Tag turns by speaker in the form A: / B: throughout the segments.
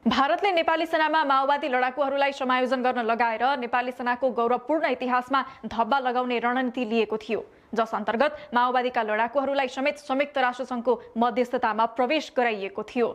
A: भारतले नेपाली सेनामा माओवादी लडाकुहरूलाई समायोजन गर्न लगाएर नेपाली सेनाको गौरवपूर्ण इतिहासमा धब्बा लगाउने रणनीति लिएको थियो, जस अन्तर्गत माओवादीका लडाकुहरूलाई समेत संयुक्त राष्ट्रसङ्घको मध्यस्थतामा प्रवेश गराइएको थियो।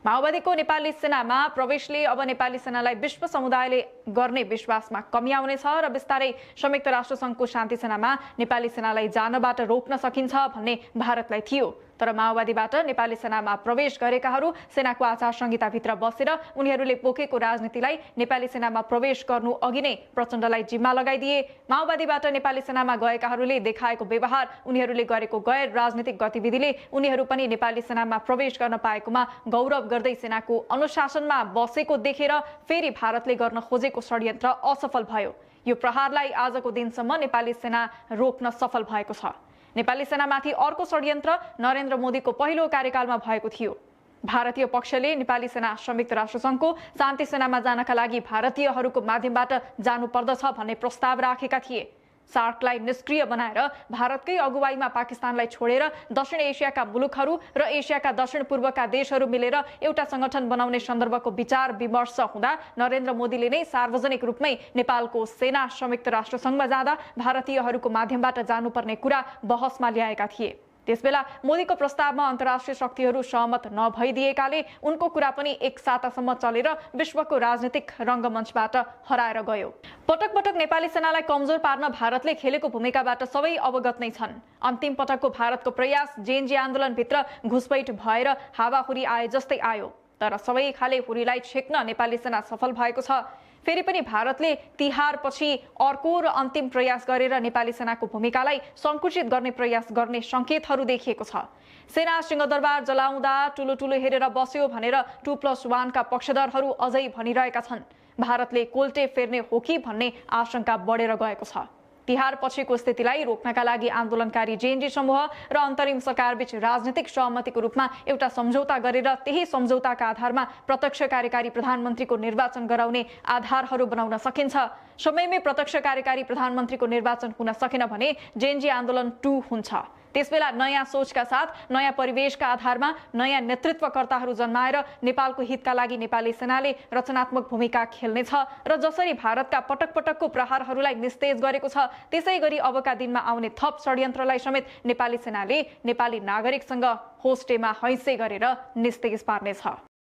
A: माओवादीको नेपाली सेनामा प्रवेशले अब नेपाली सेनालाई विश्व समुदायले गर्ने विश्वासमा कमी आउनेछ र बिस्तारै संयुक्त राष्ट्रसङ्घको शान्ति सेनामा नेपाली सेनालाई जानबाट रोक्न सकिन्छ भन्ने भारतलाई थियो। तर माओवादीबाट नेपाली सेनामा प्रवेश गरेकाहरू सेनाको आचार संहिताभित्र बसेर उनीहरूले पोखेको राजनीतिलाई नेपाली सेनामा प्रवेश गर्नु अघि नै प्रचण्डलाई जिम्मा लगाइदिए। माओवादीबाट नेपाली सेनामा गएकाहरूले देखाएको व्यवहार, उनीहरूले गरेको गैर राजनीतिक गतिविधिले उनीहरू पनि नेपाली सेनामा प्रवेश गर्न पाएकोमा गौरव गर्दै सेनाको अनुशासनमा बसेको देखेर फेरि भारतले गर्न खोजेको षड्यन्त्र असफल भयो। यो प्रहारलाई आजको दिनसम्म नेपाली सेना रोक्न सफल भएको छ। नेपाली सेनामाथि अर्को षड्यन्त्र नरेन्द्र मोदीको पहिलो कार्यकालमा भएको थियो। भारतीय पक्षले नेपाली सेना संयुक्त राष्ट्रसङ्घको शान्ति सेनामा जानका लागि भारतीयहरूको माध्यमबाट जानुपर्दछ भन्ने प्रस्ताव राखेका थिए। सार्कलाई निष्क्रिय बनाएर भारतकै अगुवाईमा पाकिस्तानलाई छोडेर दक्षिण एसियाका मुलुकहरू र एसियाका दक्षिण पूर्वका देशहरू मिलेर एउटा संगठन बनाउने सन्दर्भको विचार विमर्श हुँदा नरेन्द्र मोदीले नै सार्वजनिक रूपमै नेपालको सेना संयुक्त राष्ट्रसङ्घमा जाँदा भारतीयहरूको माध्यमबाट जानुपर्ने कुरा बहसमा ल्याएका थिए। त्यसबेला मोदीको प्रस्तावमा अन्तर्राष्ट्रिय शक्तिहरू सहमत नभइदिएकाले उनको कुरा पनि एक सातासम्म चलेर विश्वको राजनीतिक रङ्गमञ्चबाट हराएर गयो। पटक पटक नेपाली सेनालाई कमजोर पार्न भारतले खेलेको भूमिकाबाट सबै अवगत नै छन्। अन्तिम पटकको भारतको प्रयास जेएनजी आन्दोलनभित्र घुसपैठ भएर हावाहुरी आए जस्तै आयो, तर सबै खाले हुरीलाई छेक्न नेपाली सेना सफल भएको छ। फेरि पनि भारतले तिहारपछि अर्को र अन्तिम प्रयास गरेर नेपाली सेनाको भूमिकालाई संकुचित गर्ने प्रयास गर्ने संकेतहरू देखिएको छ। सेना सिंहदरबार जलाउँदा ठुलो ठुलो हेरेर बस्यो भनेर 2+1 का पक्षधरहरू अझै भनिरहेका छन्। भारतले कोल्टे फेर्ने हो कि भन्ने आशंका बढेर गएको छ। तिहार पछिको स्थितिलाई रोक्नका लागि आन्दोलनकारी जेएनजी समूह र अन्तरिम सरकारबीच राजनीतिक सहमतिको रूपमा एउटा सम्झौता गरेर त्यही सम्झौताका आधारमा प्रत्यक्ष कार्यकारी प्रधानमन्त्रीको निर्वाचन गराउने आधारहरू बनाउन सकिन्छ। समयमै प्रत्यक्ष कार्यकारी प्रधानमन्त्रीको निर्वाचन हुन सकेन भने जेएनजी आन्दोलन 2 हुन्छ। त्यसबेला नयाँ सोचका साथ नयाँ परिवेशका आधारमा नयाँ नेतृत्वकर्ताहरू जन्माएर नेपालको हितका लागि नेपाली सेनाले रचनात्मक भूमिका खेल्नेछ र जसरी भारतका पटक पटकको प्रहारहरूलाई निस्तेज गरेको छ त्यसै गरी अबका दिनमा आउने थप षड्यन्त्रलाई समेत नेपाली सेनाले नेपाली नागरिकसँग होस्टेमा हैसे गरेर निस्तेज पार्नेछ।